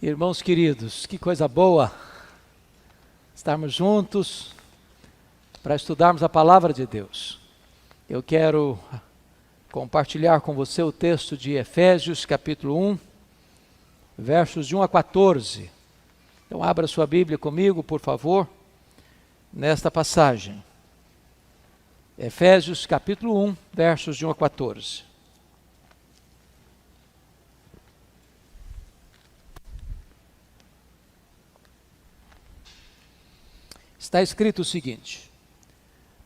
Irmãos queridos, que coisa boa estarmos juntos para estudarmos a palavra de Deus. Eu quero compartilhar com você o texto de Efésios capítulo 1, versos de 1 a 14. Então abra sua Bíblia comigo, por favor, nesta passagem. Efésios capítulo 1, versos de 1 a 14. Está escrito o seguinte: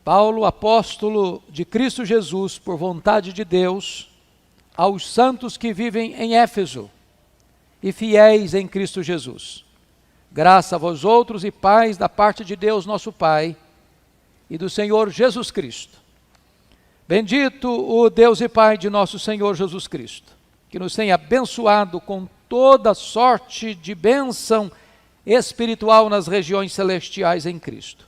Paulo, apóstolo de Cristo Jesus, por vontade de Deus, aos santos que vivem em Éfeso e fiéis em Cristo Jesus. Graça a vós outros e paz da parte de Deus nosso Pai e do Senhor Jesus Cristo. Bendito o Deus e Pai de nosso Senhor Jesus Cristo, que nos tem abençoado com toda sorte de bênção espiritual nas regiões celestiais em Cristo,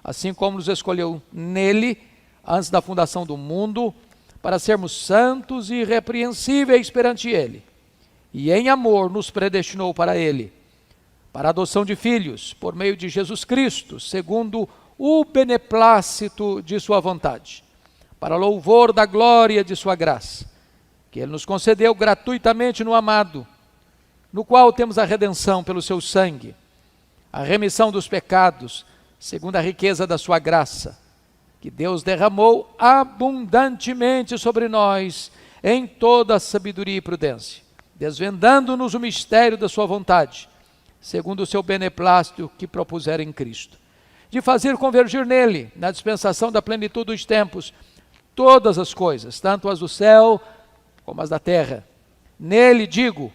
assim como nos escolheu nele, antes da fundação do mundo, para sermos santos e irrepreensíveis perante ele, e em amor nos predestinou para ele, para a adoção de filhos, por meio de Jesus Cristo, segundo o beneplácito de sua vontade, para louvor da glória de sua graça, que ele nos concedeu gratuitamente no amado, no qual temos a redenção pelo seu sangue, a remissão dos pecados, segundo a riqueza da sua graça, que Deus derramou abundantemente sobre nós, em toda a sabedoria e prudência, desvendando-nos o mistério da sua vontade, segundo o seu beneplácito que propusera em Cristo, de fazer convergir nele, na dispensação da plenitude dos tempos, todas as coisas, tanto as do céu como as da terra. Nele, digo,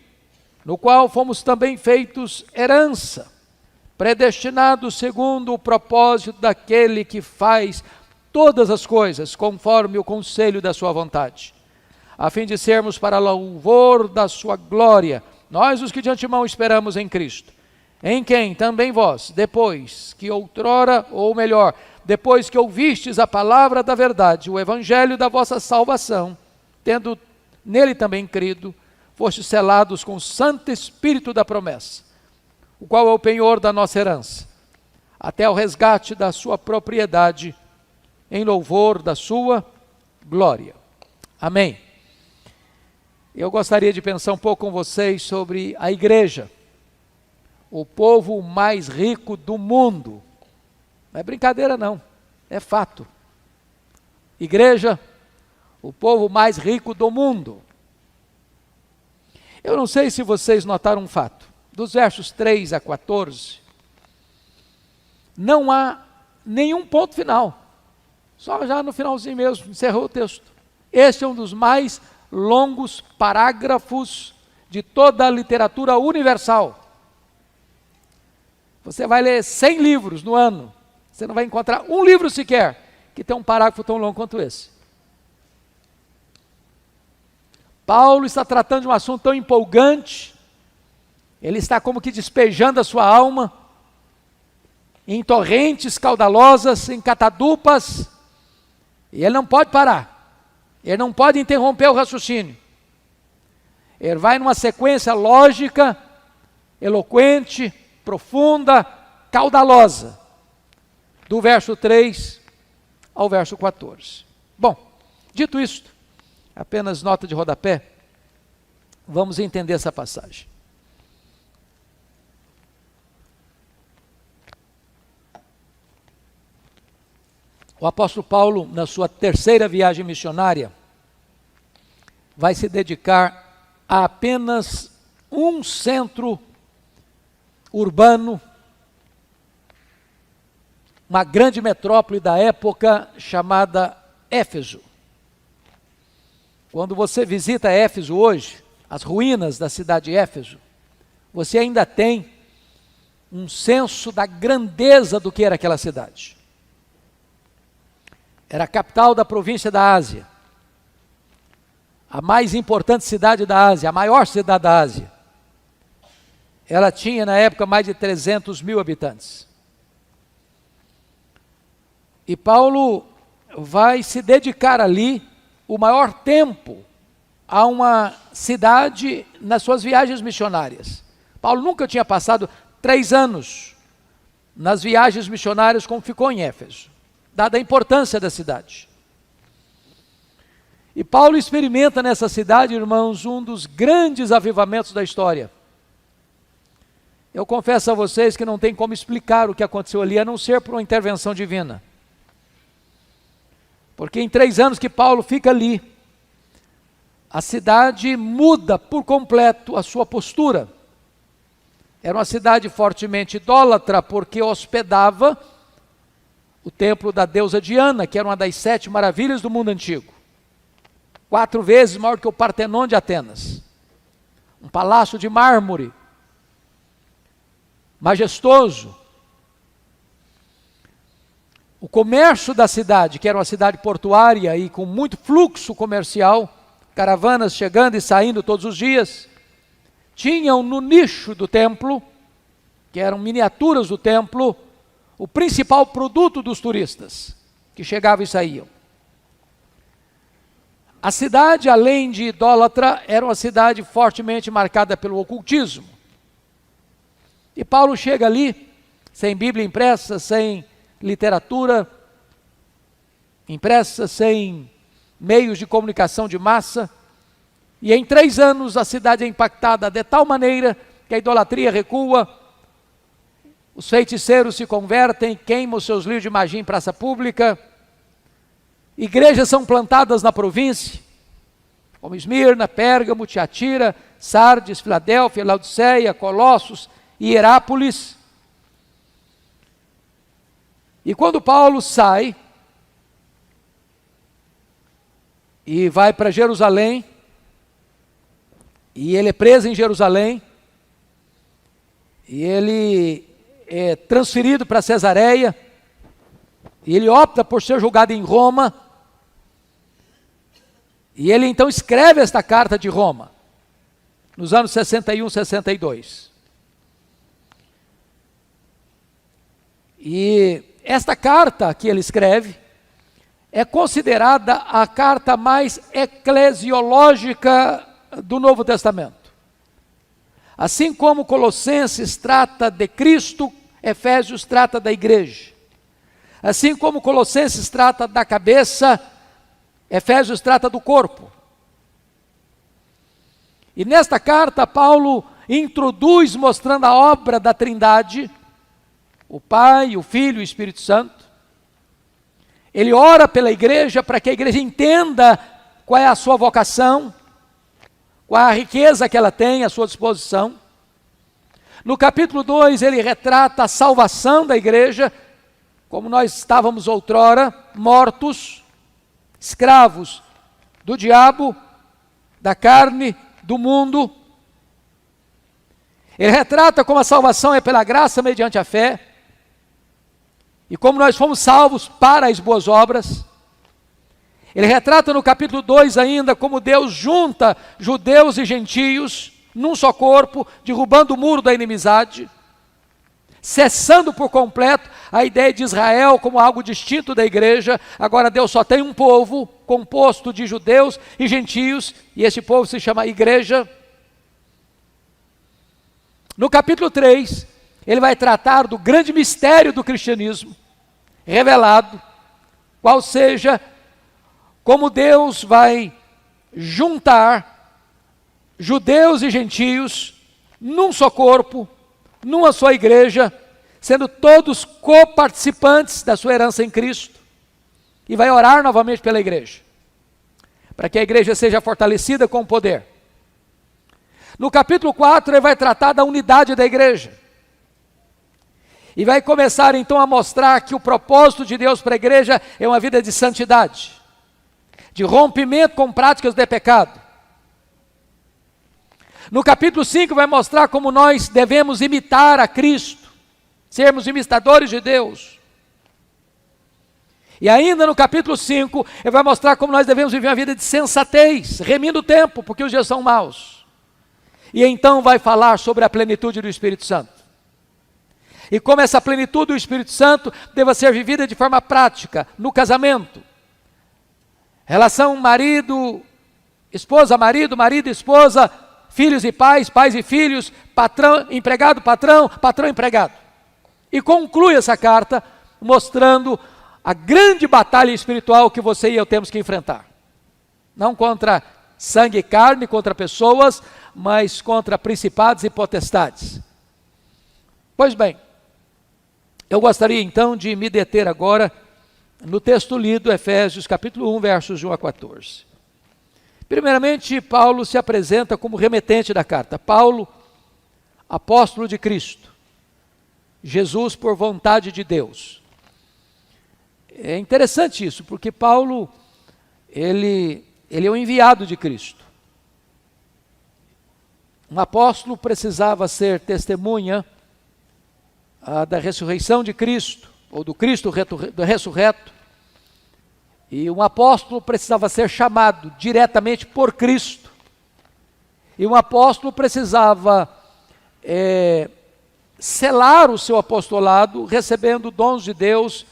no qual fomos também feitos herança, predestinados segundo o propósito daquele que faz todas as coisas conforme o conselho da sua vontade, a fim de sermos para louvor da sua glória, nós os que de antemão esperamos em Cristo, em quem também vós, depois que outrora, ou melhor, depois que ouvistes a palavra da verdade, o evangelho da vossa salvação, tendo nele também crido, fostes selados com o Santo Espírito da promessa, o qual é o penhor da nossa herança, até o resgate da sua propriedade, em louvor da sua glória. Amém. Eu gostaria de pensar um pouco com vocês sobre a igreja, o povo mais rico do mundo. Não é brincadeira não, é fato. Igreja, o povo mais rico do mundo. Eu não sei se vocês notaram um fato. Dos versos 3 a 14, não há nenhum ponto final. Só já no finalzinho mesmo, encerrou o texto. Este é um dos mais longos parágrafos de toda a literatura universal. Você vai ler 100 livros no ano, você não vai encontrar um livro sequer que tenha um parágrafo tão longo quanto esse. Paulo está tratando de um assunto tão empolgante, ele está como que despejando a sua alma em torrentes caudalosas, em catadupas, e ele não pode parar, ele não pode interromper o raciocínio. Ele vai numa sequência lógica, eloquente, profunda, caudalosa, do verso 3 ao verso 14. Bom, dito isto, apenas nota de rodapé, vamos entender essa passagem. O apóstolo Paulo, na sua terceira viagem missionária, vai se dedicar a apenas um centro urbano, uma grande metrópole da época chamada Éfeso. Quando você visita Éfeso hoje, as ruínas da cidade de Éfeso, você ainda tem um senso da grandeza do que era aquela cidade. Era a capital da província da Ásia, a mais importante cidade da Ásia, a maior cidade da Ásia. Ela tinha na época mais de 300 mil habitantes. E Paulo vai se dedicar ali o maior tempo a uma cidade nas suas viagens missionárias. Paulo nunca tinha passado 3 anos nas viagens missionárias como ficou em Éfeso, dada a importância da cidade. E Paulo experimenta nessa cidade, irmãos, um dos grandes avivamentos da história. Eu confesso a vocês que não tem como explicar o que aconteceu ali, a não ser por uma intervenção divina. Porque em 3 anos que Paulo fica ali, a cidade muda por completo a sua postura. Era uma cidade fortemente idólatra, porque hospedava o templo da deusa Diana, que era uma das 7 maravilhas do mundo antigo. 4 vezes maior que o Partenon de Atenas. Um palácio de mármore, majestoso. O comércio da cidade, que era uma cidade portuária e com muito fluxo comercial, caravanas chegando e saindo todos os dias, tinham no nicho do templo, que eram miniaturas do templo, o principal produto dos turistas, que chegavam e saíam. A cidade, além de idólatra, era uma cidade fortemente marcada pelo ocultismo. E Paulo chega ali, sem Bíblia impressa, sem literatura impressa, sem meios de comunicação de massa, e em 3 anos a cidade é impactada de tal maneira que a idolatria recua, os feiticeiros se convertem, queimam os seus livros de magia em praça pública, igrejas são plantadas na província, como Esmirna, Pérgamo, Tiatira, Sardes, Filadélfia, Laodiceia, Colossos e Hierápolis. E quando Paulo sai e vai para Jerusalém, e ele é preso em Jerusalém, e ele é transferido para Cesareia, e ele opta por ser julgado em Roma, e ele então escreve esta carta de Roma, nos anos 61, 62. E esta carta que ele escreve é considerada a carta mais eclesiológica do Novo Testamento. Assim como Colossenses trata de Cristo, Efésios trata da igreja. Assim como Colossenses trata da cabeça, Efésios trata do corpo. E nesta carta, Paulo introduz mostrando a obra da Trindade, o Pai, o Filho e o Espírito Santo. Ele ora pela igreja para que a igreja entenda qual é a sua vocação, qual a riqueza que ela tem à sua disposição. No capítulo 2, ele retrata a salvação da igreja, como nós estávamos outrora, mortos, escravos do diabo, da carne, do mundo. Ele retrata como a salvação é pela graça mediante a fé, e como nós fomos salvos para as boas obras. Ele retrata no capítulo 2 ainda como Deus junta judeus e gentios num só corpo, derrubando o muro da inimizade, cessando por completo a ideia de Israel como algo distinto da igreja. Agora Deus só tem um povo composto de judeus e gentios, e esse povo se chama igreja. No capítulo 3, ele vai tratar do grande mistério do cristianismo revelado, qual seja como Deus vai juntar judeus e gentios num só corpo, numa só igreja, sendo todos coparticipantes da sua herança em Cristo, e vai orar novamente pela igreja, para que a igreja seja fortalecida com o poder. No capítulo 4, ele vai tratar da unidade da igreja, e vai começar então a mostrar que o propósito de Deus para a igreja é uma vida de santidade, de rompimento com práticas de pecado. No capítulo 5 vai mostrar como nós devemos imitar a Cristo, sermos imitadores de Deus. E ainda no capítulo 5, ele vai mostrar como nós devemos viver uma vida de sensatez, remindo o tempo, porque os dias são maus. E então vai falar sobre a plenitude do Espírito Santo. E como essa plenitude do Espírito Santo deva ser vivida de forma prática, no casamento. Relação marido, esposa, marido, marido, esposa, filhos e pais, pais e filhos, patrão, empregado, patrão, patrão, empregado. E conclui essa carta mostrando a grande batalha espiritual que você e eu temos que enfrentar. Não contra sangue e carne, contra pessoas, mas contra principados e potestades. Pois bem, eu gostaria então de me deter agora no texto lido, Efésios capítulo 1, versos de 1 a 14. Primeiramente, Paulo se apresenta como remetente da carta. Paulo, apóstolo de Cristo, Jesus por vontade de Deus. É interessante isso, porque Paulo, ele é o enviado de Cristo. Um apóstolo precisava ser testemunha da ressurreição de Cristo, ou do Cristo ressurreto, e um apóstolo precisava ser chamado diretamente por Cristo, e um apóstolo precisava selar o seu apostolado, recebendo dons de Deus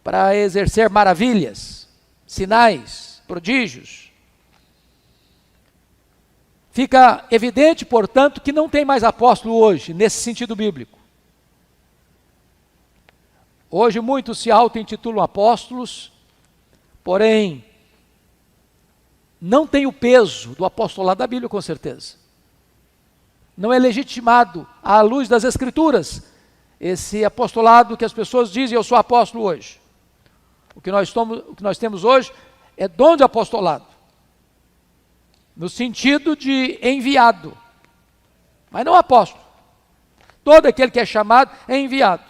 para exercer maravilhas, sinais, prodígios. Fica evidente, portanto, que não tem mais apóstolo hoje, nesse sentido bíblico. Hoje muitos se auto-intitulam apóstolos, porém, não tem o peso do apostolado da Bíblia, com certeza. Não é legitimado, à luz das Escrituras, esse apostolado que as pessoas dizem, eu sou apóstolo hoje. O que nós temos hoje é dom de apostolado, no sentido de enviado, mas não apóstolo. Todo aquele que é chamado é enviado.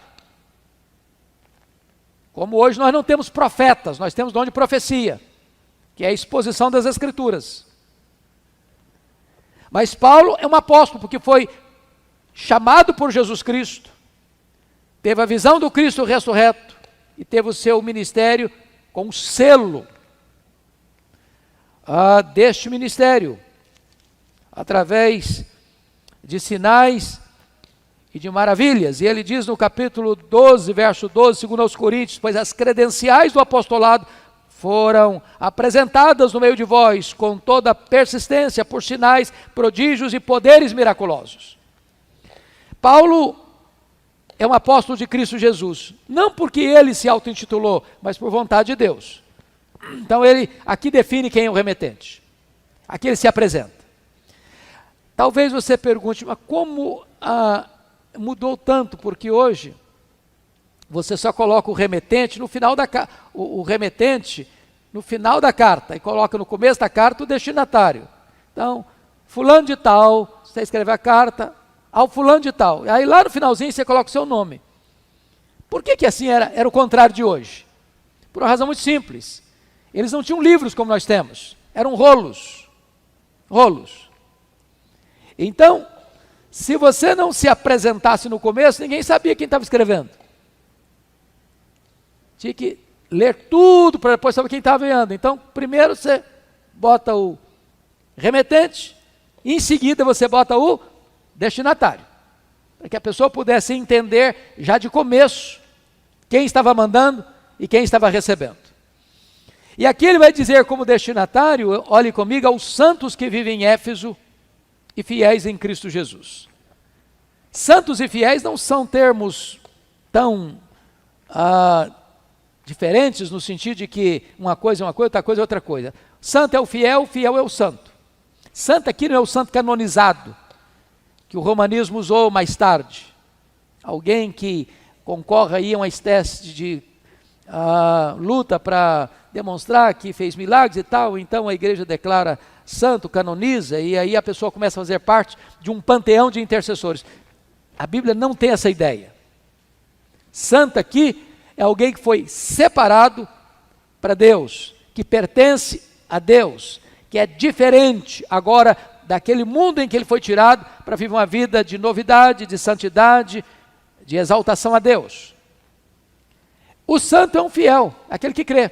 Como hoje nós não temos profetas, nós temos dom de profecia, que é a exposição das Escrituras. Mas Paulo é um apóstolo, porque foi chamado por Jesus Cristo, teve a visão do Cristo ressurreto, e teve o seu ministério com selo deste ministério, através de sinais e de maravilhas. E ele diz no capítulo 12, verso 12, segundo aos Coríntios, pois as credenciais do apostolado foram apresentadas no meio de vós, com toda persistência, por sinais, prodígios e poderes miraculosos. Paulo é um apóstolo de Cristo Jesus, não porque ele se auto-intitulou, mas por vontade de Deus. Então ele aqui define quem é o remetente. Aqui ele se apresenta. Talvez você pergunte, mas como mudou tanto? Porque hoje você só coloca o remetente no final da carta, o remetente no final da carta, e coloca no começo da carta o destinatário. Então, fulano de tal, você escreve a carta ao fulano de tal. E aí lá no finalzinho você coloca o seu nome. Por que assim era o contrário de hoje? Por uma razão muito simples. Eles não tinham livros como nós temos, eram rolos. Rolos. Então, se você não se apresentasse no começo, ninguém sabia quem estava escrevendo. Tinha que ler tudo para depois saber quem estava enviando. Então, primeiro você bota o remetente, e em seguida você bota o destinatário, para que a pessoa pudesse entender já de começo quem estava mandando e quem estava recebendo. E aqui ele vai dizer como destinatário, olhe comigo, aos santos que vivem em Éfeso e fiéis em Cristo Jesus. Santos e fiéis não são termos tão diferentes, no sentido de que uma coisa é uma coisa, outra coisa é outra coisa. Santo é o fiel é o santo. Santo aqui não é o santo canonizado, que o romanismo usou mais tarde. Alguém que concorre aí a uma espécie de luta para demonstrar que fez milagres e tal, então a igreja declara santo, canoniza, e aí a pessoa começa a fazer parte de um panteão de intercessores. A Bíblia não tem essa ideia. Santo aqui é alguém que foi separado para Deus, que pertence a Deus, que é diferente agora daquele mundo em que ele foi tirado para viver uma vida de novidade, de santidade, de exaltação a Deus. O santo é um fiel, aquele que crê.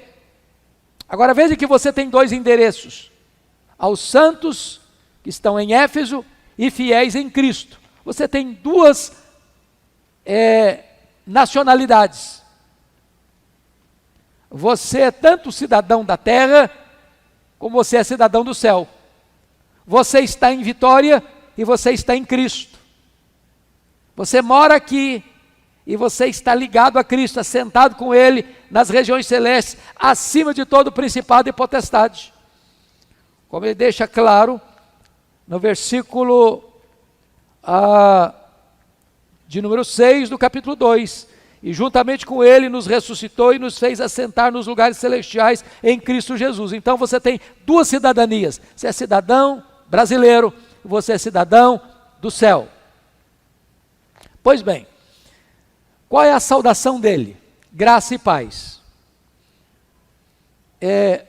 Agora veja que você tem dois endereços: aos santos que estão em Éfeso e fiéis em Cristo. Você tem duas nacionalidades. Você é tanto cidadão da terra, como você é cidadão do céu. Você está em Vitória e você está em Cristo. Você mora aqui e você está ligado a Cristo, assentado com Ele nas regiões celestes, acima de todo principado e potestade. Como ele deixa claro no versículo de número 6 do capítulo 2. E juntamente com Ele nos ressuscitou e nos fez assentar nos lugares celestiais em Cristo Jesus. Então você tem duas cidadanias. Você é cidadão brasileiro e você é cidadão do céu. Pois bem, qual é a saudação dele? Graça e paz.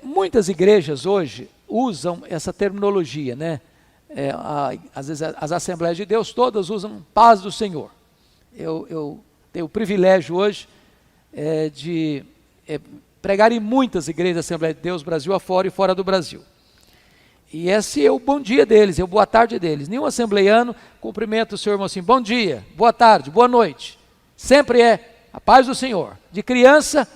Muitas igrejas hoje usam essa terminologia, né? Às vezes as Assembleias de Deus todas usam paz do Senhor. Eu tenho o privilégio hoje de pregar em muitas igrejas da Assembleia de Deus, Brasil afora e fora do Brasil. E esse é o bom dia deles, é o boa tarde deles. Nenhum assembleiano cumprimenta o seu irmão assim, bom dia, boa tarde, boa noite. Sempre é a paz do Senhor, de criança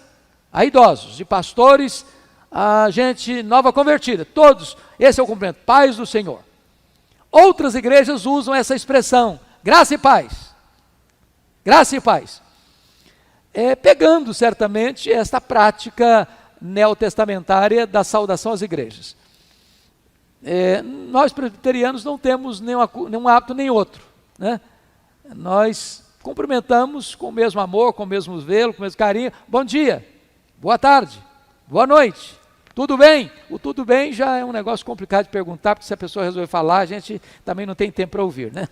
a idosos, de pastores a gente nova convertida, todos, esse é o cumprimento, paz do Senhor. Outras igrejas usam essa expressão, graça e paz. Graça e paz. Pegando certamente esta prática neotestamentária da saudação às igrejas. Nós presbiterianos não temos nenhum hábito nem outro, né? Nós cumprimentamos com o mesmo amor, com o mesmo zelo, com o mesmo carinho. Bom dia, boa tarde, boa noite, tudo bem? O tudo bem já é um negócio complicado de perguntar, porque se a pessoa resolver falar, a gente também não tem tempo para ouvir, né?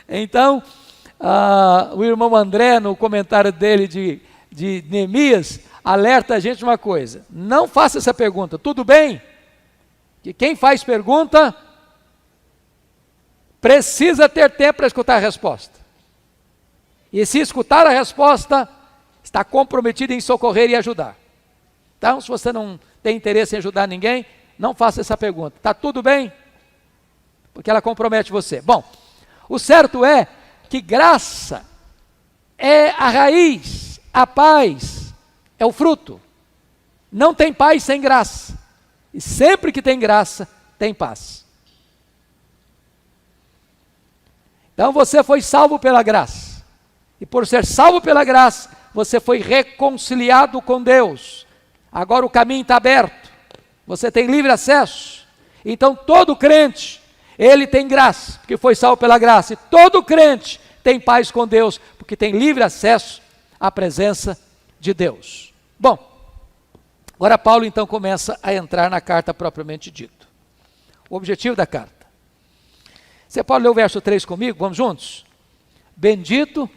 Então, o irmão André, no comentário dele de Neemias, alerta a gente de uma coisa, não faça essa pergunta, tudo bem? Que quem faz pergunta precisa ter tempo para escutar a resposta. E se escutar a resposta, está comprometido em socorrer e ajudar. Então, se você não tem interesse em ajudar ninguém, não faça essa pergunta. Está tudo bem? Porque ela compromete você. Bom, o certo é que graça é a raiz, a paz é o fruto. Não tem paz sem graça. E sempre que tem graça, tem paz. Então você foi salvo pela graça. E por ser salvo pela graça, você foi reconciliado com Deus. Agora o caminho está aberto. Você tem livre acesso. Então todo crente, ele tem graça, porque foi salvo pela graça. E todo crente tem paz com Deus, porque tem livre acesso à presença de Deus. Bom, agora Paulo então começa a entrar na carta propriamente dito. O objetivo da carta. Você pode ler o verso 3 comigo? Vamos juntos? Bendito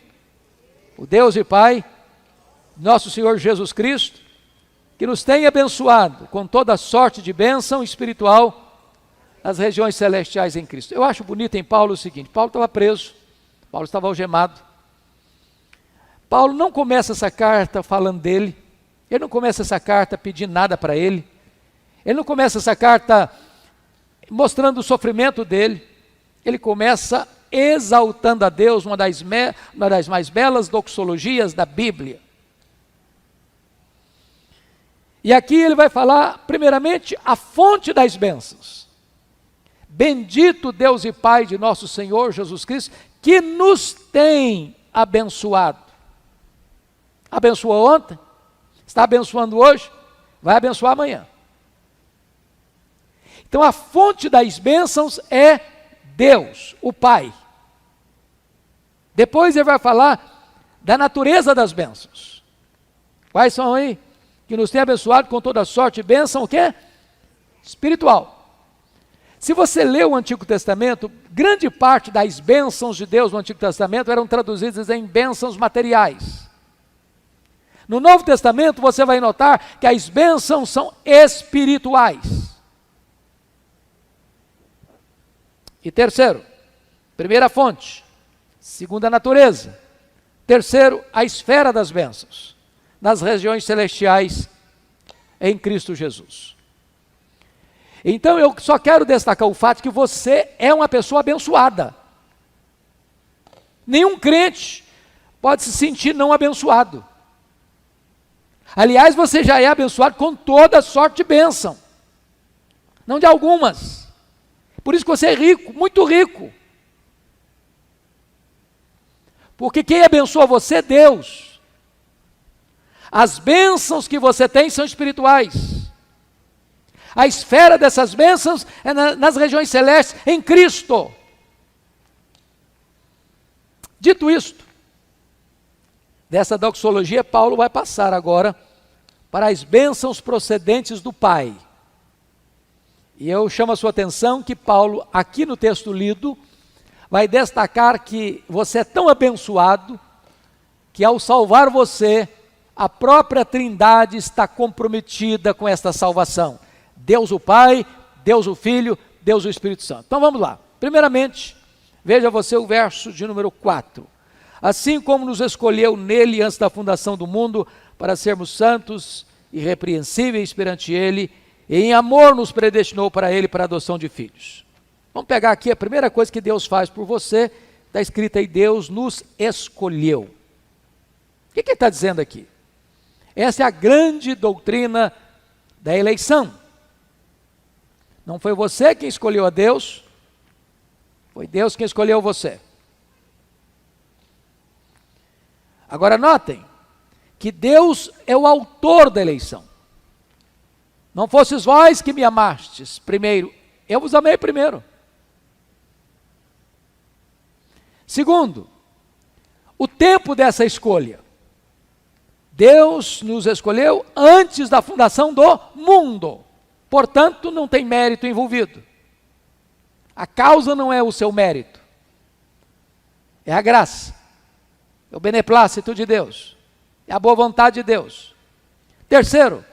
o Deus e Pai, nosso Senhor Jesus Cristo, que nos tem abençoado com toda sorte de bênção espiritual nas regiões celestiais em Cristo. Eu acho bonito em Paulo o seguinte, Paulo estava preso, Paulo estava algemado. Paulo não começa essa carta falando dele, ele não começa essa carta pedindo nada para ele, ele não começa essa carta mostrando o sofrimento dele, ele começa exaltando a Deus, uma das mais belas doxologias da Bíblia. E aqui ele vai falar, primeiramente, a fonte das bênçãos. Bendito Deus e Pai de nosso Senhor Jesus Cristo, que nos tem abençoado. Abençoou ontem? Está abençoando hoje? Vai abençoar amanhã. Então a fonte das bênçãos é Deus, o Pai. Depois ele vai falar da natureza das bênçãos. Quais são aí? Que nos tem abençoado com toda sorte e bênção, o quê? Espiritual. Se você lê o Antigo Testamento, grande parte das bênçãos de Deus no Antigo Testamento eram traduzidas em bênçãos materiais. No Novo Testamento você vai notar que as bênçãos são espirituais. E terceiro, primeira fonte, segunda natureza. Terceiro, a esfera das bênçãos, nas regiões celestiais em Cristo Jesus. Então eu só quero destacar o fato que você é uma pessoa abençoada. Nenhum crente pode se sentir não abençoado. Aliás, você já é abençoado com toda sorte de bênção, não de algumas. Por isso que você é rico, muito rico. Porque quem abençoa você é Deus. As bênçãos que você tem são espirituais. A esfera dessas bênçãos é nas regiões celestes, em Cristo. Dito isto, dessa doxologia, Paulo vai passar agora para as bênçãos procedentes do Pai. E eu chamo a sua atenção que Paulo, aqui no texto lido, vai destacar que você é tão abençoado que ao salvar você, a própria Trindade está comprometida com esta salvação. Deus o Pai, Deus o Filho, Deus o Espírito Santo. Então vamos lá. Primeiramente, veja você o verso de número 4. Assim como nos escolheu nele antes da fundação do mundo, para sermos santos, irrepreensíveis perante ele, e em amor nos predestinou para ele, para a adoção de filhos. Vamos pegar aqui a primeira coisa que Deus faz por você, está escrito aí, Deus nos escolheu. O que ele está dizendo aqui? Essa é a grande doutrina da eleição. Não foi você quem escolheu a Deus, foi Deus quem escolheu você. Agora notem que Deus é o autor da eleição. Não fostes vós que me amastes primeiro, eu vos amei primeiro. Segundo, o tempo dessa escolha. Deus nos escolheu antes da fundação do mundo. Portanto, não tem mérito envolvido. A causa não é o seu mérito. É a graça. É o beneplácito de Deus. É a boa vontade de Deus. Terceiro.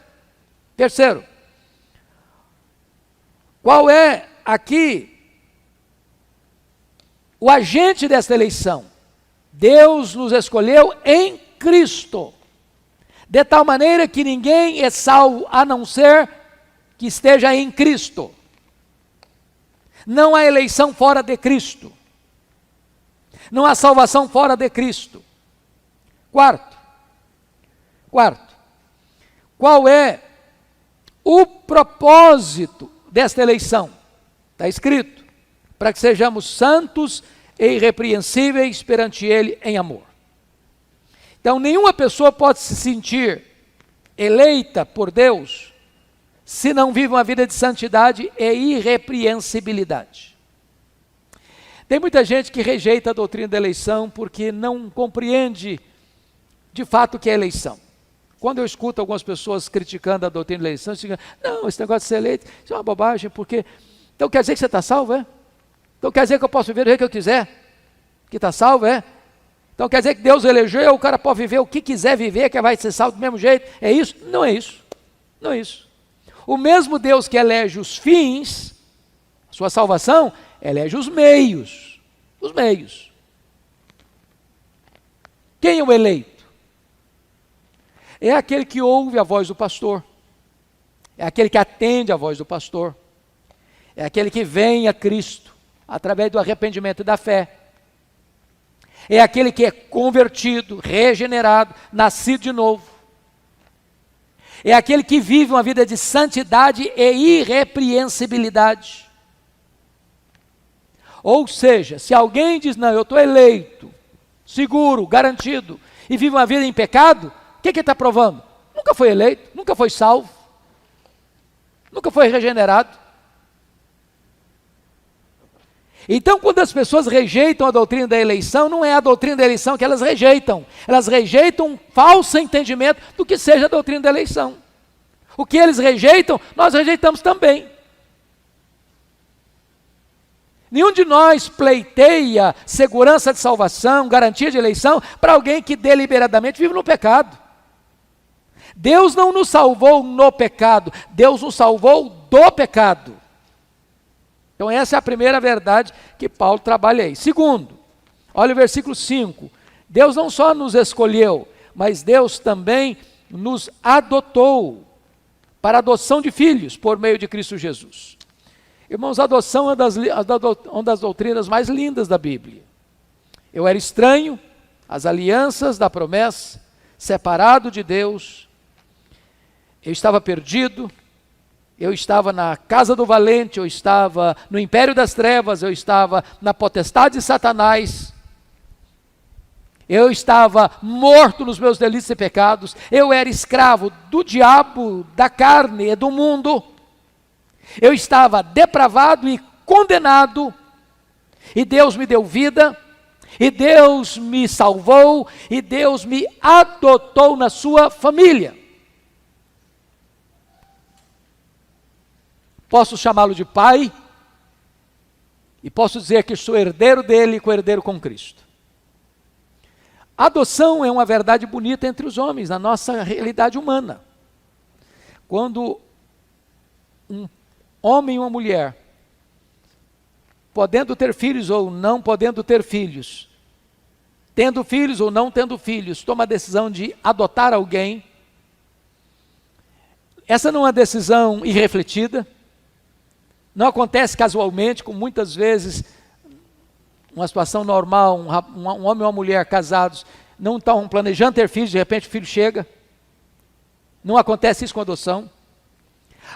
Qual é aqui o agente desta eleição? Deus nos escolheu em Cristo. De tal maneira que ninguém é salvo a não ser que esteja em Cristo. Não há eleição fora de Cristo. Não há salvação fora de Cristo. Quarto. Qual é o propósito desta eleição? Está escrito, para que sejamos santos e irrepreensíveis perante Ele em amor. Então, nenhuma pessoa pode se sentir eleita por Deus se não vive uma vida de santidade e irrepreensibilidade. Tem muita gente que rejeita a doutrina da eleição porque não compreende de fato o que é eleição. Quando eu escuto algumas pessoas criticando a doutrina da eleição, eu digo, não, esse negócio de ser eleito, isso é uma bobagem, porque... Então quer dizer que você está salvo, é? Então quer dizer que eu posso viver do jeito que eu quiser? Que está salvo, é? Então quer dizer que Deus elegeu, o cara pode viver o que quiser viver, que vai ser salvo do mesmo jeito? É isso? Não é isso. Não é isso. O mesmo Deus que elege os fins, a sua salvação, elege os meios. Os meios. Quem é o eleito? É aquele que ouve a voz do pastor, é aquele que atende a voz do pastor, é aquele que vem a Cristo através do arrependimento e da fé, é aquele que é convertido, regenerado, nascido de novo, é aquele que vive uma vida de santidade e irrepreensibilidade. Ou seja, se alguém diz, não, eu estou eleito, seguro, garantido, e vive uma vida em pecado, o que ele está provando? Nunca foi eleito, nunca foi salvo, nunca foi regenerado. Então, quando as pessoas rejeitam a doutrina da eleição, não é a doutrina da eleição que elas rejeitam um falso entendimento do que seja a doutrina da eleição. O que eles rejeitam, nós rejeitamos também. Nenhum de nós pleiteia segurança de salvação, garantia de eleição, para alguém que deliberadamente vive no pecado. Deus não nos salvou no pecado, Deus nos salvou do pecado. Então essa é a primeira verdade que Paulo trabalha aí. Segundo, olha o versículo 5. Deus não só nos escolheu, mas Deus também nos adotou para a adoção de filhos por meio de Cristo Jesus. Irmãos, a adoção é uma das doutrinas mais lindas da Bíblia. Eu era estranho às alianças da promessa, separado de Deus, eu estava perdido, eu estava na casa do valente, eu estava no império das trevas, eu estava na potestade de Satanás, eu estava morto nos meus delitos e pecados, eu era escravo do diabo, da carne e do mundo, eu estava depravado e condenado, e Deus me deu vida, e Deus me salvou, e Deus me adotou na sua família. Posso chamá-lo de pai, e posso dizer que sou herdeiro dele e co-herdeiro com Cristo. A adoção é uma verdade bonita entre os homens, na nossa realidade humana. Quando um homem e uma mulher, podendo ter filhos ou não podendo ter filhos, tendo filhos ou não tendo filhos, toma a decisão de adotar alguém, essa não é uma decisão irrefletida, não acontece casualmente, como muitas vezes, uma situação normal, um homem e uma mulher casados, não estão planejando ter filhos, de repente o filho chega. Não acontece isso com adoção.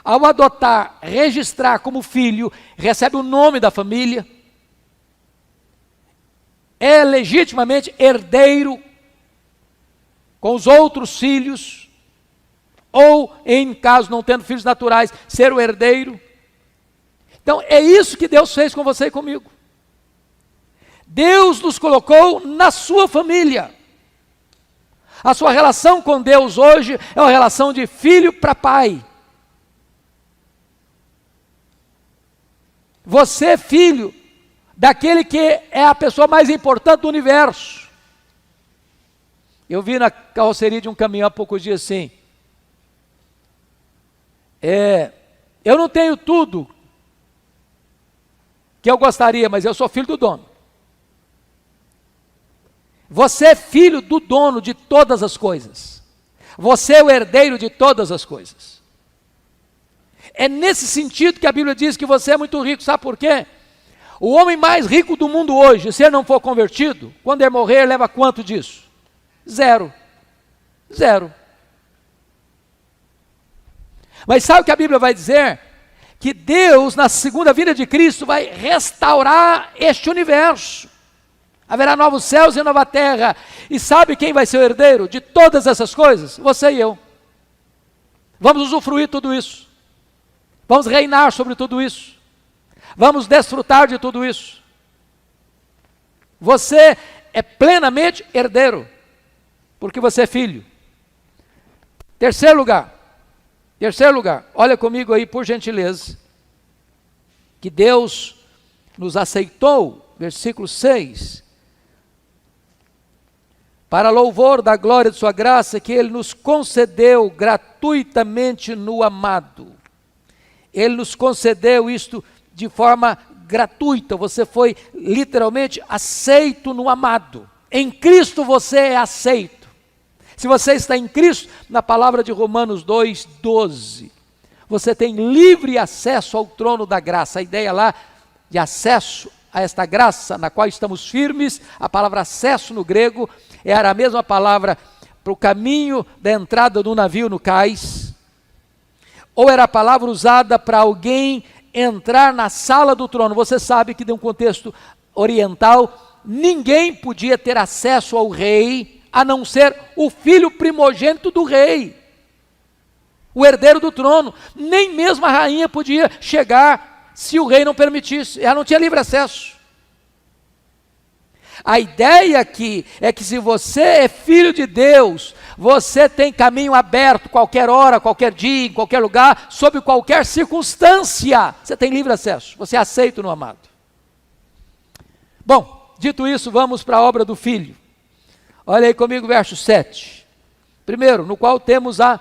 Ao adotar, registrar como filho, recebe o nome da família, é legitimamente herdeiro com os outros filhos, ou, em caso não tendo filhos naturais, ser o herdeiro. Então, é isso que Deus fez com você e comigo. Deus nos colocou na sua família. A sua relação com Deus hoje é uma relação de filho para pai. Você é filho daquele que é a pessoa mais importante do universo. Eu vi na carroceria de um caminhão há poucos dias assim. Eu não tenho tudo que eu gostaria, mas eu sou filho do dono. Você é filho do dono de todas as coisas. Você é o herdeiro de todas as coisas. É nesse sentido que a Bíblia diz que você é muito rico. Sabe por quê? O homem mais rico do mundo hoje, se ele não for convertido, quando ele morrer, ele leva quanto disso? Zero. Zero. Mas sabe o que a Bíblia vai dizer? Que Deus, na segunda vinda de Cristo, vai restaurar este universo. Haverá novos céus e nova terra. E sabe quem vai ser o herdeiro de todas essas coisas? Você e eu. Vamos usufruir tudo isso. Vamos reinar sobre tudo isso. Vamos desfrutar de tudo isso. Você é plenamente herdeiro, porque você é filho. Terceiro lugar, olha comigo aí, por gentileza, que Deus nos aceitou, versículo 6, para louvor da glória de sua graça, que Ele nos concedeu gratuitamente no amado. Ele nos concedeu isto de forma gratuita, você foi literalmente aceito no amado. Em Cristo você é aceito. Se você está em Cristo, na palavra de Romanos 2:12, você tem livre acesso ao trono da graça. A ideia lá de acesso a esta graça na qual estamos firmes, a palavra acesso no grego era a mesma palavra para o caminho da entrada do navio no cais, ou era a palavra usada para alguém entrar na sala do trono. Você sabe que, de um contexto oriental, ninguém podia ter acesso ao rei, a não ser o filho primogênito do rei, o herdeiro do trono. Nem mesmo a rainha podia chegar se o rei não permitisse, ela não tinha livre acesso. A ideia aqui é que se você é filho de Deus, você tem caminho aberto, qualquer hora, qualquer dia, em qualquer lugar, sob qualquer circunstância, você tem livre acesso, você é aceito no amado. Bom, dito isso, vamos para a obra do Filho. Olha aí comigo, verso 7. Primeiro, no qual temos a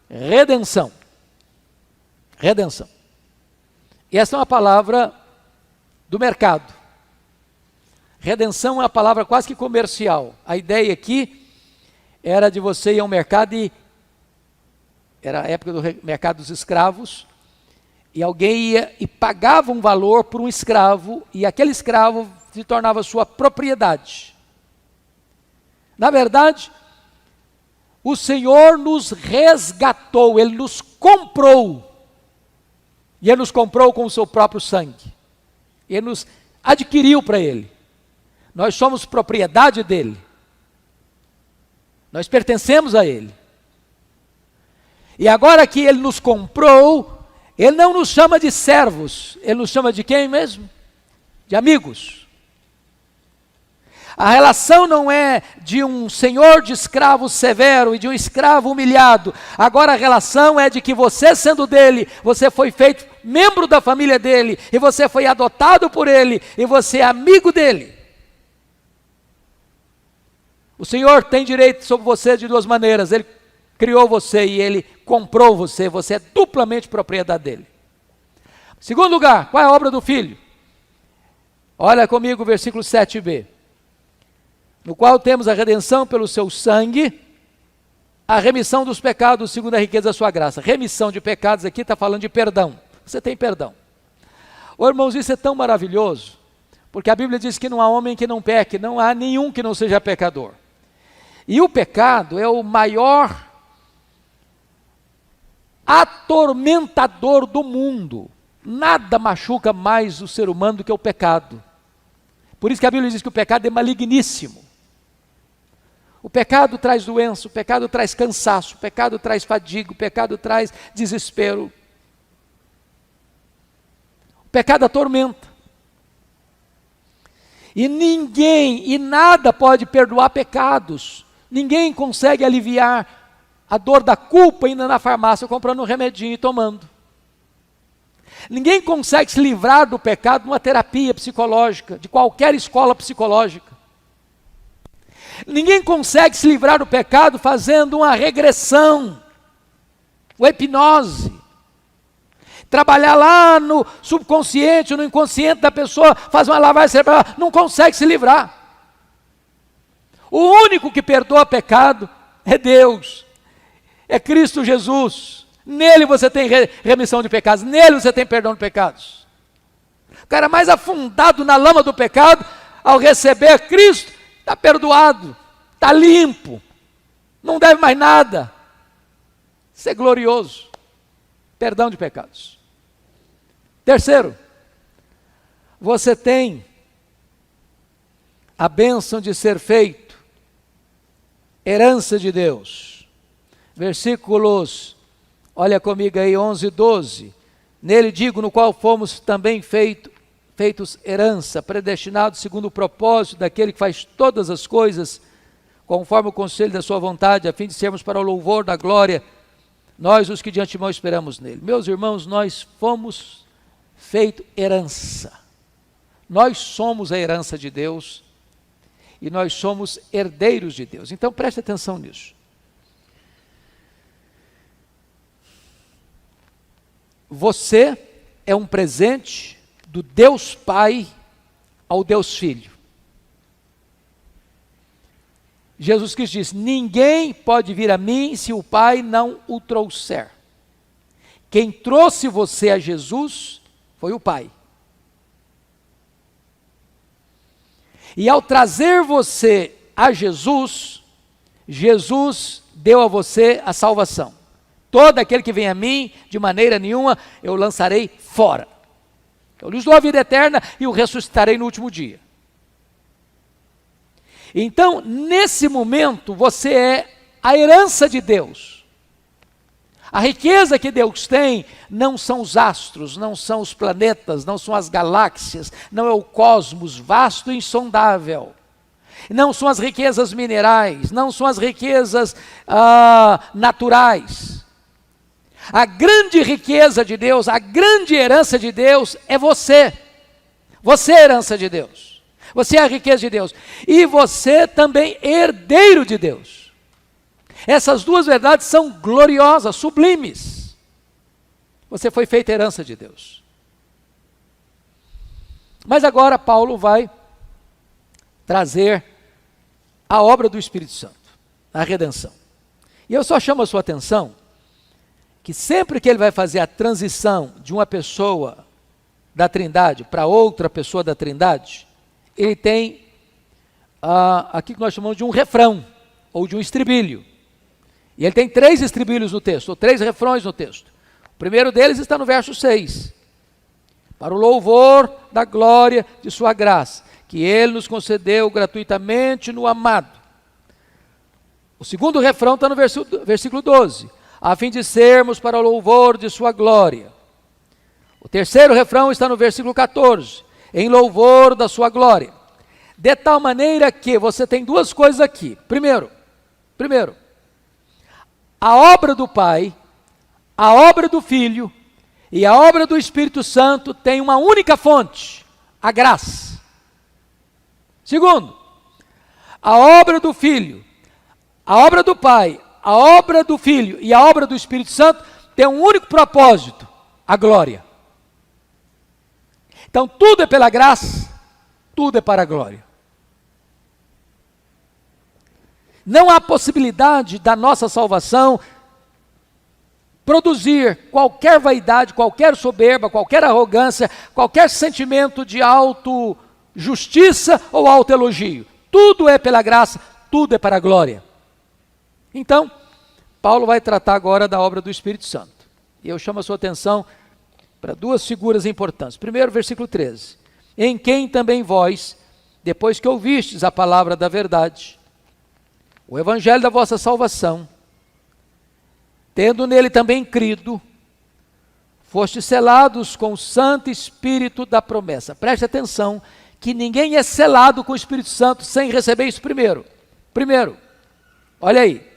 redenção. Redenção. E essa é uma palavra do mercado. Redenção é uma palavra quase que comercial. A ideia aqui era de você ir ao mercado e... Era a época do mercado dos escravos. E alguém ia e pagava um valor por um escravo, e aquele escravo se tornava sua propriedade. Na verdade, o Senhor nos resgatou, Ele nos comprou. E Ele nos comprou com o seu próprio sangue. Ele nos adquiriu para Ele. Nós somos propriedade dEle. Nós pertencemos a Ele. E agora que Ele nos comprou, Ele não nos chama de servos. Ele nos chama de quem mesmo? De amigos. A relação não é de um senhor de escravo severo e de um escravo humilhado. Agora a relação é de que você, sendo dele, você foi feito membro da família dele, e você foi adotado por ele, e você é amigo dele. O Senhor tem direito sobre você de duas maneiras. Ele criou você e Ele comprou você. Você é duplamente propriedade dEle. Segundo lugar, qual é a obra do Filho? Olha comigo o versículo 7b. No qual temos a redenção pelo seu sangue, a remissão dos pecados segundo a riqueza da sua graça. Remissão de pecados aqui está falando de perdão. Você tem perdão. Ô, irmãos, isso é tão maravilhoso, porque a Bíblia diz que não há homem que não peque, não há nenhum que não seja pecador. E o pecado é o maior atormentador do mundo. Nada machuca mais o ser humano do que o pecado. Por isso que a Bíblia diz que o pecado é maligníssimo. O pecado traz doença, o pecado traz cansaço, o pecado traz fadiga, o pecado traz desespero. O pecado atormenta. E ninguém e nada pode perdoar pecados. Ninguém consegue aliviar a dor da culpa indo na farmácia, comprando um remedinho e tomando. Ninguém consegue se livrar do pecado numa terapia psicológica, de qualquer escola psicológica. Ninguém consegue se livrar do pecado fazendo uma regressão, uma hipnose. Trabalhar lá no subconsciente, no inconsciente da pessoa, fazer uma lavagem cerebral, não consegue se livrar. O único que perdoa pecado é Deus, é Cristo Jesus. Nele você tem remissão de pecados, nele você tem perdão de pecados. O cara mais afundado na lama do pecado, ao receber Cristo, está perdoado, está limpo, não deve mais nada. Isso é glorioso. Perdão de pecados. Terceiro, você tem a bênção de ser feito herança de Deus. Versículos, olha comigo aí, 11 e 12. Nele digo, no qual fomos também feitos herança, predestinados segundo o propósito daquele que faz todas as coisas, conforme o conselho da sua vontade, a fim de sermos para o louvor da glória, nós os que de antemão esperamos nele. Meus irmãos, nós fomos feito herança. Nós somos a herança de Deus e nós somos herdeiros de Deus. Então preste atenção nisso. Você é um presente do Deus Pai ao Deus Filho. Jesus Cristo diz: ninguém pode vir a mim se o Pai não o trouxer. Quem trouxe você a Jesus foi o Pai. E ao trazer você a Jesus, Jesus deu a você a salvação. Todo aquele que vem a mim, de maneira nenhuma, eu lançarei fora. Eu lhes dou a vida eterna e o ressuscitarei no último dia. Então, nesse momento, você é a herança de Deus. A riqueza que Deus tem não são os astros, não são os planetas, não são as galáxias, não é o cosmos vasto e insondável. Não são as riquezas minerais, não são as riquezas naturais. A grande riqueza de Deus, a grande herança de Deus é você. Você é a herança de Deus. Você é a riqueza de Deus. E você também é herdeiro de Deus. Essas duas verdades são gloriosas, sublimes. Você foi feita herança de Deus. Mas agora Paulo vai trazer a obra do Espírito Santo, a redenção. E eu só chamo a sua atenção que sempre que ele vai fazer a transição de uma pessoa da Trindade para outra pessoa da Trindade, ele tem aqui que nós chamamos de um refrão, ou de um estribilho. E ele tem 3 estribilhos no texto, ou 3 refrões no texto. O primeiro deles está no verso 6. Para o louvor da glória de sua graça, que ele nos concedeu gratuitamente no amado. O segundo refrão está no versículo 12. A fim de sermos para o louvor de sua glória. O terceiro refrão está no versículo 14. Em louvor da sua glória. De tal maneira que você tem duas coisas aqui. Primeiro, a obra do Pai, a obra do Filho e a obra do Espírito Santo tem uma única fonte, a graça. Segundo, a obra do Filho, a obra do Pai, a obra do Filho e a obra do Espírito Santo tem um único propósito, a glória. Então tudo é pela graça, tudo é para a glória. Não há possibilidade da nossa salvação produzir qualquer vaidade, qualquer soberba, qualquer arrogância, qualquer sentimento de auto-justiça ou auto-elogio. Tudo é pela graça, tudo é para a glória. Então, Paulo vai tratar agora da obra do Espírito Santo. E eu chamo a sua atenção para duas figuras importantes. Primeiro, versículo 13. Em quem também vós, depois que ouvistes a palavra da verdade, o evangelho da vossa salvação, tendo nele também crido, fostes selados com o Santo Espírito da promessa. Preste atenção, que ninguém é selado com o Espírito Santo sem receber isso primeiro. Primeiro, olha aí,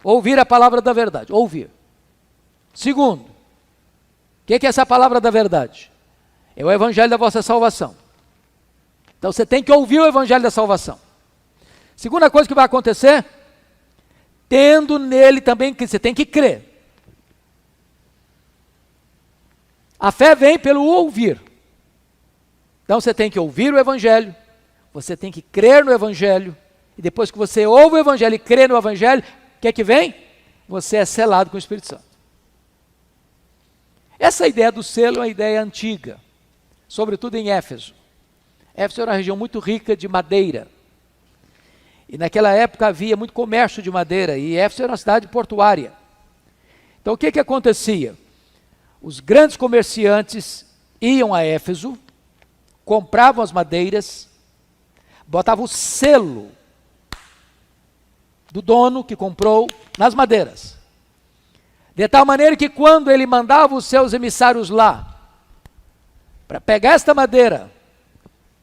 ouvir a palavra da verdade, ouvir. Segundo, o que é essa palavra da verdade? É o evangelho da vossa salvação. Então você tem que ouvir o evangelho da salvação. Segunda coisa que vai acontecer, tendo nele também, que você tem que crer. A fé vem pelo ouvir. Então você tem que ouvir o evangelho, você tem que crer no evangelho, e depois que você ouve o evangelho e crê no evangelho, o que é que vem? Você é selado com o Espírito Santo. Essa ideia do selo é uma ideia antiga, sobretudo em Éfeso. Éfeso era uma região muito rica de madeira. E naquela época havia muito comércio de madeira, e Éfeso era uma cidade portuária. Então o que acontecia? Os grandes comerciantes iam a Éfeso, compravam as madeiras, botavam o selo do dono que comprou nas madeiras. De tal maneira que quando ele mandava os seus emissários lá, para pegar esta madeira,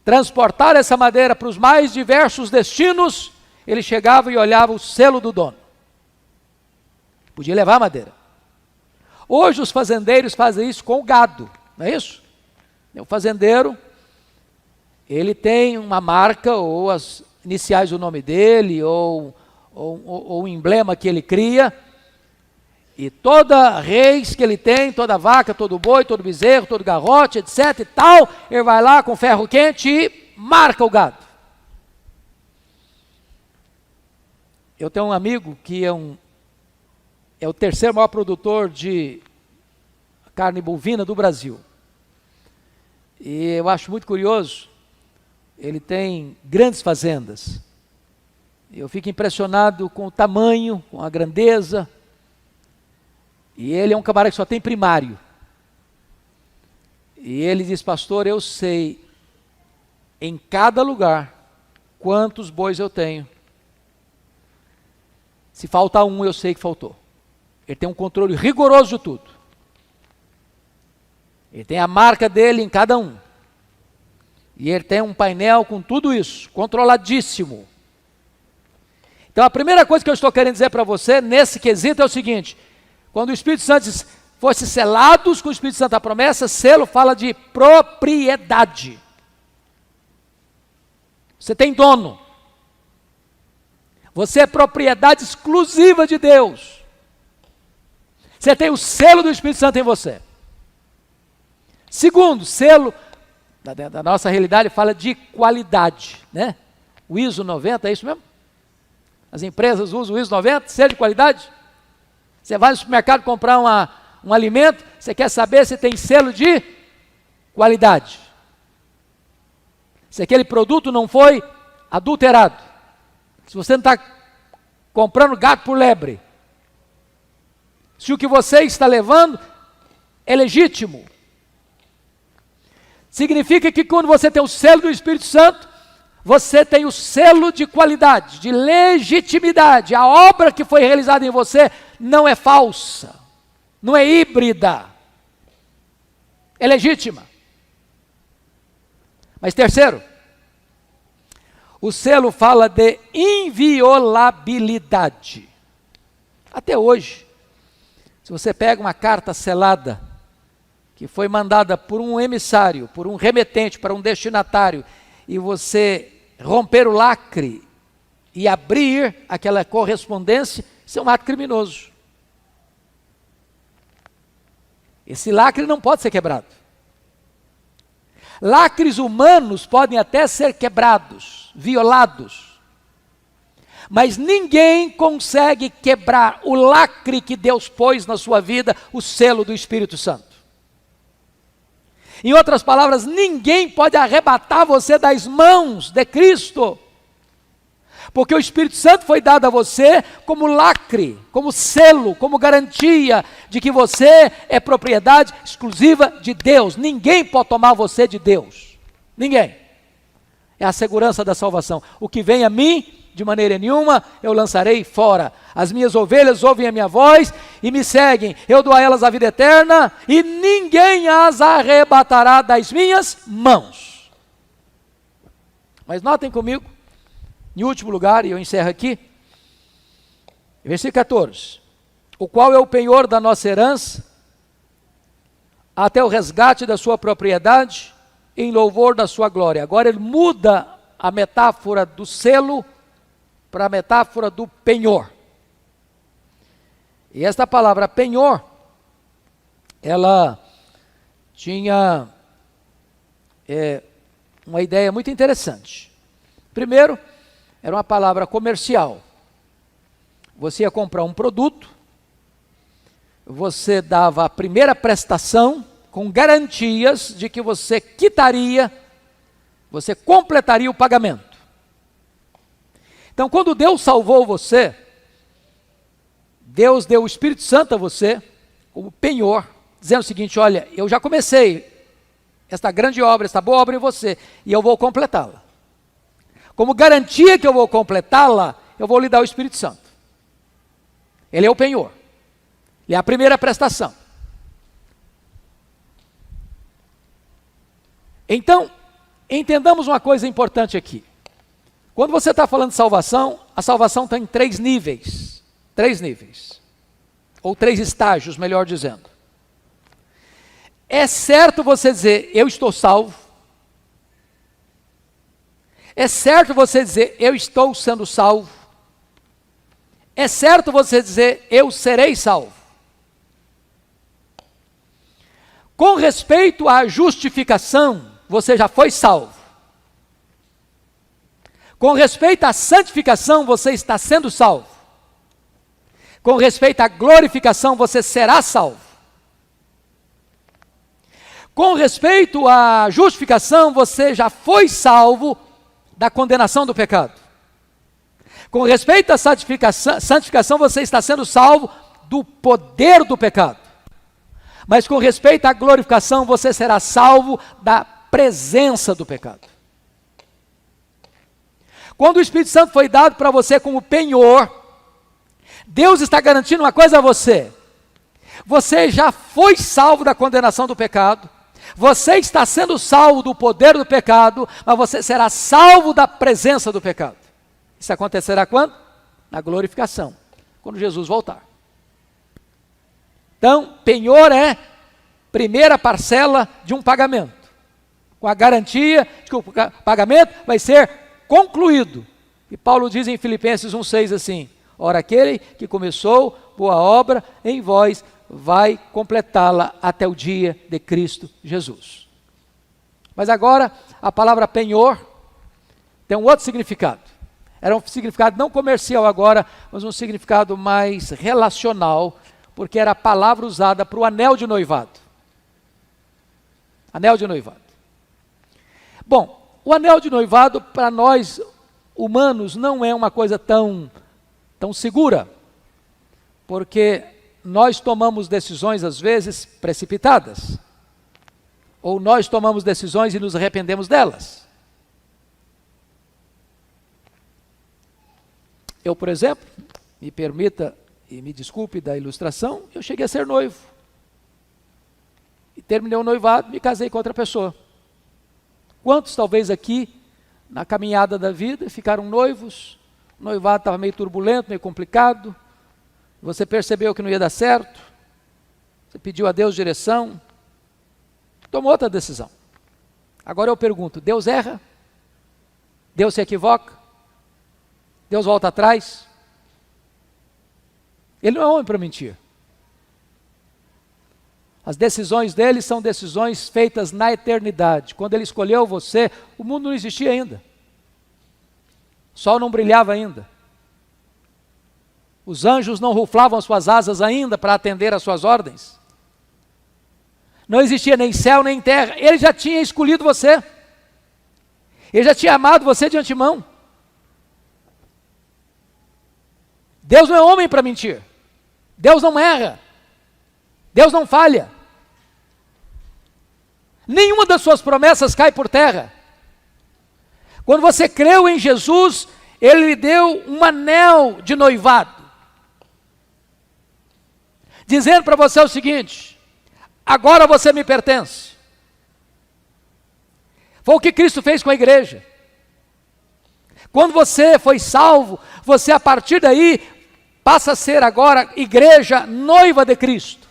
transportar essa madeira para os mais diversos destinos, ele chegava e olhava o selo do dono. Podia levar a madeira. Hoje os fazendeiros fazem isso com o gado, não é isso? O fazendeiro, ele tem uma marca, ou as iniciais do nome dele, ou o emblema que ele cria, e toda reis que ele tem, toda vaca, todo boi, todo bezerro, todo garrote, etc e tal, ele vai lá com ferro quente e marca o gado. Eu tenho um amigo que é o terceiro maior produtor de carne bovina do Brasil. E eu acho muito curioso, ele tem grandes fazendas. Eu fico impressionado com o tamanho, com a grandeza. E ele é um camarada que só tem primário. E ele diz, pastor, eu sei em cada lugar quantos bois eu tenho. Se faltar um, eu sei que faltou. Ele tem um controle rigoroso de tudo. Ele tem a marca dele em cada um. E ele tem um painel com tudo isso, controladíssimo. Então a primeira coisa que eu estou querendo dizer para você, nesse quesito, é o seguinte: quando o Espírito Santo diz, fosse selados com o Espírito Santo a promessa, selo fala de propriedade. Você tem dono. Você é propriedade exclusiva de Deus. Você tem o selo do Espírito Santo em você. Segundo, selo, da nossa realidade, fala de qualidade, né? O ISO 90, é isso mesmo? As empresas usam o ISO 90, selo de qualidade. Você vai no supermercado comprar um alimento, você quer saber se tem selo de qualidade. Se aquele produto não foi adulterado. Se você não está comprando gato por lebre. se o que você está levando é legítimo. Significa que quando você tem o selo do Espírito Santo, você tem o selo de qualidade, de legitimidade. A obra que foi realizada em você não é falsa, não é híbrida, é legítima. Mas terceiro, o selo fala de inviolabilidade. Até hoje, se você pega uma carta selada, que foi mandada por um emissário, por um remetente, para um destinatário, e você romper o lacre e abrir aquela correspondência, isso é um ato criminoso. Esse lacre não pode ser quebrado. Lacres humanos podem até ser quebrados, violados, mas ninguém consegue quebrar o lacre que Deus pôs na sua vida, o selo do Espírito Santo. Em outras palavras, ninguém pode arrebatar você das mãos de Cristo, porque o Espírito Santo foi dado a você como lacre, como selo, como garantia de que você é propriedade exclusiva de Deus. Ninguém pode tomar você de Deus, ninguém. É a segurança da salvação. O que vem a mim, de maneira nenhuma, eu lançarei fora. As minhas ovelhas ouvem a minha voz e me seguem. Eu dou a elas a vida eterna e ninguém as arrebatará das minhas mãos. Mas notem comigo, em último lugar, e eu encerro aqui, versículo 14. O qual é o penhor da nossa herança, até o resgate da sua propriedade, em louvor da sua glória. Agora ele muda a metáfora do selo para a metáfora do penhor. E esta palavra penhor, ela tinha uma ideia muito interessante. Primeiro, era uma palavra comercial. Você ia comprar um produto, você dava a primeira prestação com garantias de que você quitaria, você completaria o pagamento. Então, quando Deus salvou você, Deus deu o Espírito Santo a você, como penhor, dizendo o seguinte: olha, eu já comecei esta grande obra, esta boa obra em você, e eu vou completá-la. Como garantia que eu vou completá-la, eu vou lhe dar o Espírito Santo. Ele é o penhor, ele é a primeira prestação. Então, entendamos uma coisa importante aqui. Quando você está falando de salvação, a salvação está em 3 níveis. 3 níveis. Ou 3 estágios, melhor dizendo. É certo você dizer, eu estou salvo. É certo você dizer, eu estou sendo salvo. É certo você dizer, eu serei salvo. Com respeito à justificação, você já foi salvo. Com respeito à santificação, você está sendo salvo. Com respeito à glorificação, você será salvo. Com respeito à justificação, você já foi salvo da condenação do pecado. Com respeito à santificação, você está sendo salvo do poder do pecado. Mas com respeito à glorificação, você será salvo da presença do pecado. Quando o Espírito Santo foi dado para você como penhor, Deus está garantindo uma coisa a você. Você já foi salvo da condenação do pecado, você está sendo salvo do poder do pecado, mas você será salvo da presença do pecado. Isso acontecerá quando? Na glorificação, quando Jesus voltar. Então, penhor é primeira parcela de um pagamento, com a garantia de que o pagamento vai ser concluído. E Paulo diz em Filipenses 1,6 assim: ora, aquele que começou boa obra em vós, vai completá-la até o dia de Cristo Jesus. Mas agora, a palavra penhor tem um outro significado. Era um significado não comercial agora, mas um significado mais relacional, porque era a palavra usada para o anel de noivado. Anel de noivado. Bom, o anel de noivado, para nós humanos, não é uma coisa tão segura, porque nós tomamos decisões às vezes precipitadas, ou nós tomamos decisões e nos arrependemos delas. Eu, por exemplo, me permita e me desculpe da ilustração, eu cheguei a ser noivo. E terminei o noivado, me casei com outra pessoa. Quantos talvez aqui, na caminhada da vida, ficaram noivos, o noivado estava meio turbulento, meio complicado, você percebeu que não ia dar certo, você pediu a Deus direção, tomou outra decisão. Agora eu pergunto, Deus erra? Deus se equivoca? Deus volta atrás? Ele não é homem para mentir. As decisões dele são decisões feitas na eternidade. Quando ele escolheu você, o mundo não existia ainda. O sol não brilhava ainda. Os anjos não ruflavam suas asas ainda para atender às suas ordens. Não existia nem céu nem terra. Ele já tinha escolhido você. Ele já tinha amado você de antemão. Deus não é homem para mentir. Deus não erra. Deus não falha. Nenhuma das suas promessas cai por terra. Quando você creu em Jesus, Ele lhe deu um anel de noivado, dizendo para você o seguinte: agora você me pertence. Foi o que Cristo fez com a igreja. Quando você foi salvo, você a partir daí passa a ser agora igreja noiva de Cristo.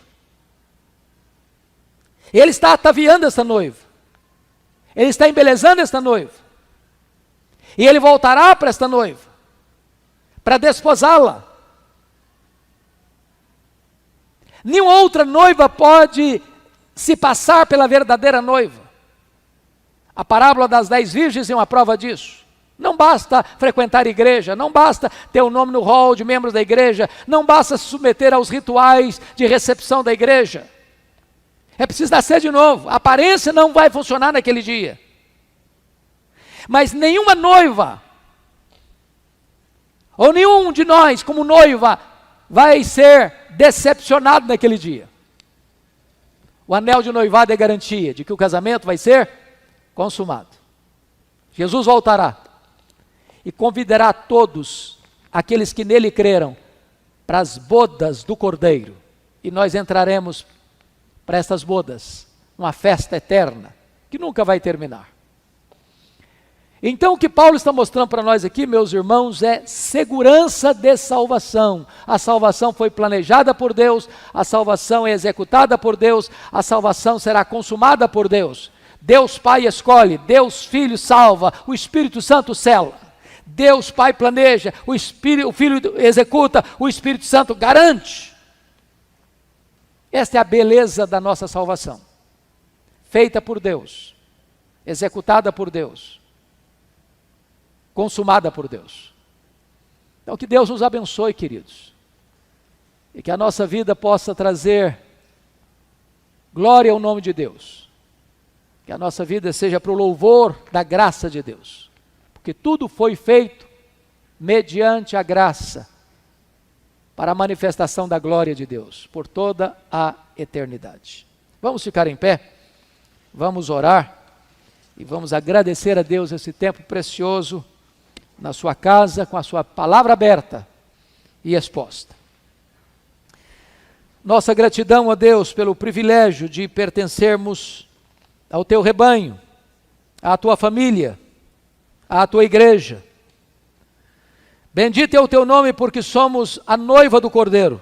Ele está ataviando essa noiva. Ele está embelezando esta noiva. E ele voltará para esta noiva, para desposá-la. Nenhuma outra noiva pode se passar pela verdadeira noiva. A parábola das 10 virgens é uma prova disso. Não basta frequentar a igreja, não basta ter o nome no hall de membros da igreja, não basta se submeter aos rituais de recepção da igreja. É preciso nascer de novo. A aparência não vai funcionar naquele dia. Mas nenhuma noiva, ou nenhum de nós como noiva, vai ser decepcionado naquele dia. O anel de noivado é garantia de que o casamento vai ser consumado. Jesus voltará e convidará todos aqueles que nele creram para as bodas do Cordeiro. E nós entraremos para estas bodas, uma festa eterna, que nunca vai terminar. Então o que Paulo está mostrando para nós aqui, meus irmãos, é segurança de salvação. A salvação foi planejada por Deus, a salvação é executada por Deus, a salvação será consumada por Deus. Deus Pai escolhe, Deus Filho salva, o Espírito Santo sela. Deus Pai planeja, o Filho executa, o Espírito Santo garante. Esta é a beleza da nossa salvação, feita por Deus, executada por Deus, consumada por Deus. Então que Deus nos abençoe, queridos, e que a nossa vida possa trazer glória ao nome de Deus, que a nossa vida seja para o louvor da graça de Deus, porque tudo foi feito mediante a graça, para a manifestação da glória de Deus, por toda a eternidade. Vamos ficar em pé, vamos orar, e vamos agradecer a Deus esse tempo precioso, na sua casa, com a sua palavra aberta e exposta. Nossa gratidão a Deus pelo privilégio de pertencermos ao teu rebanho, à tua família, à tua igreja. Bendito é o teu nome porque somos a noiva do Cordeiro.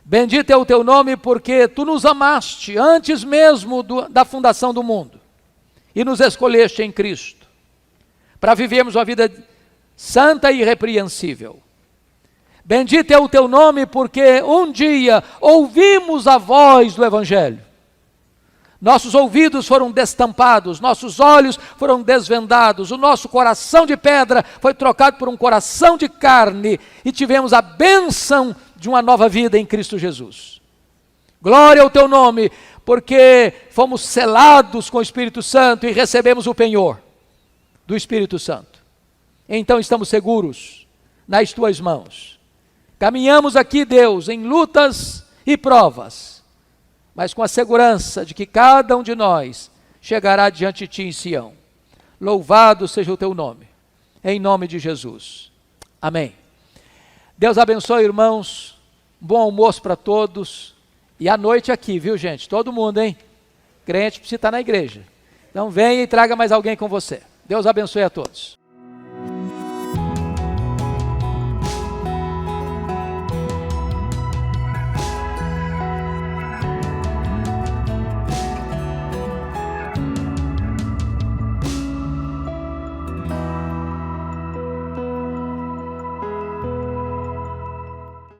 Bendito é o teu nome porque tu nos amaste antes mesmo da fundação do mundo e nos escolheste em Cristo para vivermos uma vida santa e irrepreensível. Bendito é o teu nome porque um dia ouvimos a voz do Evangelho. Nossos ouvidos foram destampados, nossos olhos foram desvendados, o nosso coração de pedra foi trocado por um coração de carne e tivemos a bênção de uma nova vida em Cristo Jesus. Glória ao teu nome, porque fomos selados com o Espírito Santo e recebemos o penhor do Espírito Santo. Então estamos seguros nas tuas mãos. Caminhamos aqui, Deus, em lutas e provas, mas com a segurança de que cada um de nós chegará diante de Ti em Sião. Louvado seja o Teu nome, em nome de Jesus. Amém. Deus abençoe, irmãos, bom almoço para todos, e à noite aqui, viu, gente? Todo mundo, hein? Crente precisa estar na igreja. Então venha e traga mais alguém com você. Deus abençoe a todos.